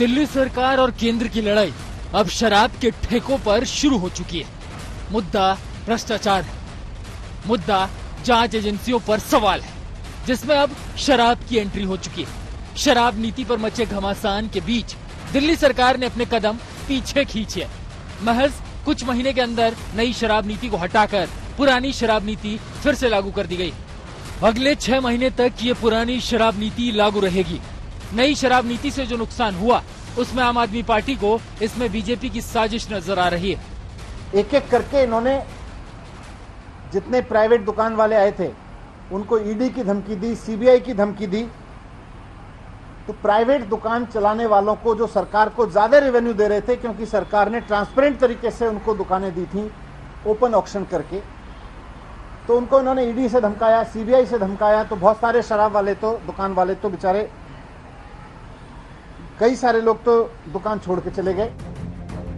दिल्ली सरकार और केंद्र की लड़ाई अब शराब के ठेकों पर शुरू हो चुकी है। मुद्दा भ्रष्टाचार है। मुद्दा जांच एजेंसियों पर सवाल है, जिसमें अब शराब की एंट्री हो चुकी है। शराब नीति पर मचे घमासान के बीच दिल्ली सरकार ने अपने कदम पीछे खींचे। महज कुछ महीने के अंदर नई शराब नीति को हटाकर पुरानी शराब नीति फिर से लागू कर दी गई। अगले 6 महीने तक ये पुरानी शराब नीति लागू रहेगी। नई शराब नीति से जो नुकसान हुआ, उसमें आम आदमी पार्टी को इसमें बीजेपी की साजिश नजर आ रही है। एक एक करके इन्होंने जितने प्राइवेट दुकान वाले आए थे उनको ईडी की धमकी दी, सीबीआई की धमकी दी। तो प्राइवेट दुकान चलाने वालों को जो सरकार को ज्यादा रेवेन्यू दे रहे थे, क्योंकि सरकार ने ट्रांसपेरेंट तरीके से उनको दुकानें दी थी ओपन ऑक्शन करके, तो उनको इन्होंने ईडी से धमकाया, सीबीआई से धमकाया। तो बहुत सारे शराब वाले तो दुकान वाले तो बेचारे, कई सारे लोग तो दुकान छोड़ के चले गए।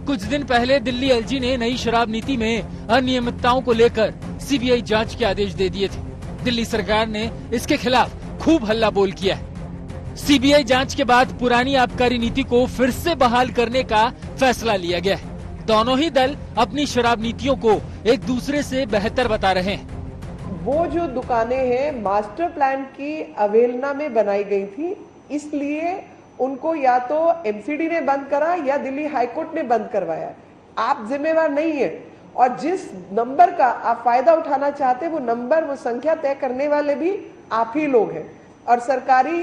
कुछ दिन पहले दिल्ली एलजी ने नई शराब नीति में अनियमितताओं को लेकर सीबीआई जांच के आदेश दे दिए थे। दिल्ली सरकार ने इसके खिलाफ खूब हल्ला बोल किया है। सीबीआई जांच के बाद पुरानी आबकारी नीति को फिर से बहाल करने का फैसला लिया गया है। दोनों ही दल अपनी शराब नीतियों को एक दूसरे से बेहतर बता रहे हैं। वो जो दुकानें हैं मास्टर प्लान की अवहेलना में बनाई गई थी, इसलिए उनको या तो एमसीडी ने बंद करा या दिल्ली हाईकोर्ट ने बंद करवाया। आप जिम्मेवार नहीं है, और जिस नंबर का आप फायदा उठाना चाहते वो नंबर, वो संख्या तय करने वाले भी आप ही लोग हैं। और सरकारी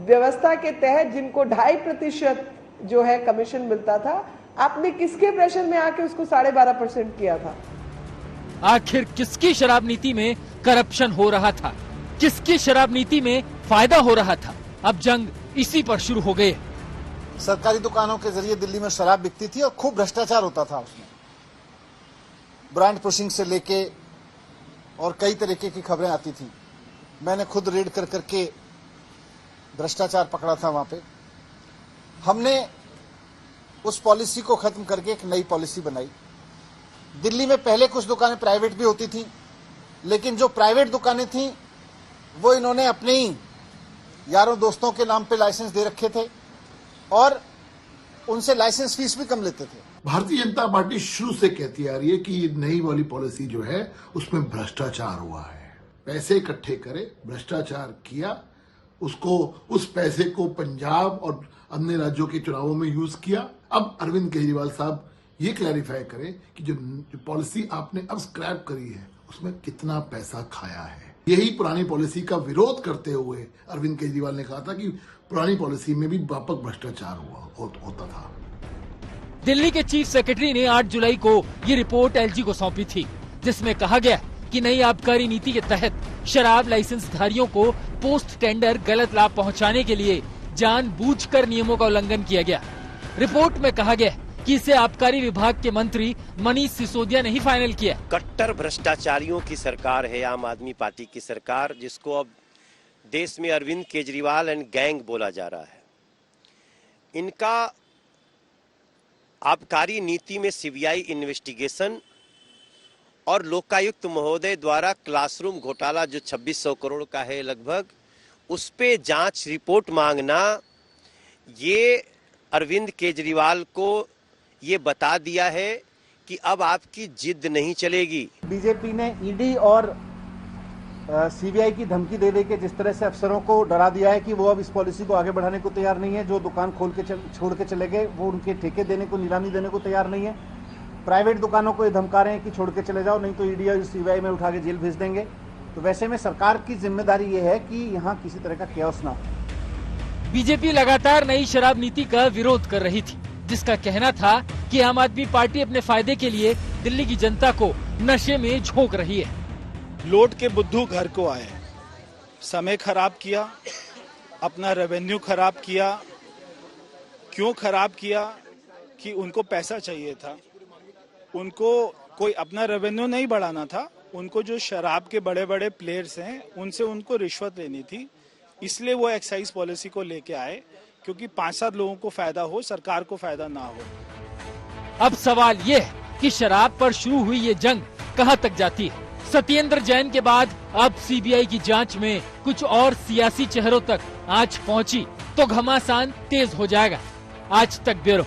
व्यवस्था के तहत जिनको 2.5% जो है कमीशन मिलता था, आपने किसके प्रेशर में आके उसको 12.5% किया था? आखिर किसकी शराब नीति में करप्शन हो रहा था, किसकी शराब नीति में फायदा हो रहा था? अब जंग इसी पर शुरू हो गए। सरकारी दुकानों के जरिए दिल्ली में शराब बिकती थी और खूब भ्रष्टाचार होता था उसमें। ब्रांड पुशिंग से लेके और कई तरीके की खबरें आती थी। मैंने खुद रेड कर करके भ्रष्टाचार पकड़ा था वहां पे। हमने उस पॉलिसी को खत्म करके एक नई पॉलिसी बनाई। दिल्ली में पहले कुछ दुकानें प्राइवेट भी होती थी, लेकिन जो प्राइवेट दुकानें थी वो इन्होंने अपने ही यारों दोस्तों के नाम पे लाइसेंस दे रखे थे और उनसे लाइसेंस फीस भी कम लेते थे। भारतीय जनता पार्टी शुरू से कहती आ रही है कि ये नई वाली पॉलिसी जो है उसमें भ्रष्टाचार हुआ है। पैसे इकट्ठे करे, भ्रष्टाचार किया, उसको उस पैसे को पंजाब और अन्य राज्यों के चुनावों में यूज किया। अब अरविंद केजरीवाल साहब ये क्लैरिफाई करें कि जो पॉलिसी आपने अब स्क्रैप करी है उसमें कितना पैसा खाया है। यही पुरानी पॉलिसी का विरोध करते हुए अरविंद केजरीवाल ने कहा था कि पुरानी पॉलिसी में भी व्यापक भ्रष्टाचार होता था। दिल्ली के चीफ सेक्रेटरी ने 8 जुलाई को ये रिपोर्ट एलजी को सौंपी थी, जिसमें कहा गया कि नई आबकारी नीति के तहत शराब लाइसेंस धारियों को पोस्ट टेंडर गलत लाभ पहुंचाने के लिए जानबूझकर नियमों का उल्लंघन किया गया। रिपोर्ट में कहा गया कि इसे आबकारी विभाग के मंत्री मनीष सिसोदिया ने ही फाइनल किया। कट्टर भ्रष्टाचारियों की सरकार है आम आदमी पार्टी की सरकार, जिसको अब देश में अरविंद केजरीवाल एंड गैंग बोला जा रहा है। इनका आबकारी नीति में सीबीआई इन्वेस्टिगेशन और लोकायुक्त महोदय द्वारा क्लासरूम घोटाला जो 2600 करोड़ का है लगभग, उस पे जांच रिपोर्ट मांगना, ये अरविंद केजरीवाल को ये बता दिया है कि अब आपकी जिद नहीं चलेगी। बीजेपी ने ईडी और सीबीआई की धमकी दे के जिस तरह से अफसरों को डरा दिया है कि वो अब इस पॉलिसी को आगे बढ़ाने को तैयार नहीं है। जो दुकान छोड़ के चले गए वो उनके ठेके देने को, नीलामी देने को तैयार नहीं है। प्राइवेट दुकानों को ये धमका रहे हैं कि छोड़ के चले जाओ, नहीं तो ईडी और सीबीआई में उठा के जेल भेज देंगे। तो वैसे में सरकार की जिम्मेदारी ये है कि यहाँ किसी तरह का कैओस ना हो। बीजेपी लगातार नई शराब नीति का विरोध कर रही थी, जिसका कहना था कि आम आदमी पार्टी अपने फायदे के लिए दिल्ली की जनता को नशे में झोंक रही है। लौट के बुद्धू घर को आए, समय खराब किया, अपना रेवेन्यू खराब किया। क्यों खराब किया? कि उनको पैसा चाहिए था, उनको कोई अपना रेवेन्यू नहीं बढ़ाना था, उनको जो शराब के बड़े बड़े प्लेयर्स हैं उनसे उनको रिश्वत लेनी थी। इसलिए वो एक्साइज पॉलिसी को लेके आए, क्योंकि 5-7 लोगों को फायदा हो, सरकार को फायदा ना हो। अब सवाल ये है कि शराब पर शुरू हुई ये जंग कहां तक जाती है। सत्येंद्र जैन के बाद अब सीबीआई की जांच में कुछ और सियासी चेहरों तक आंच पहुंची तो घमासान तेज हो जाएगा। आज तक ब्यूरो।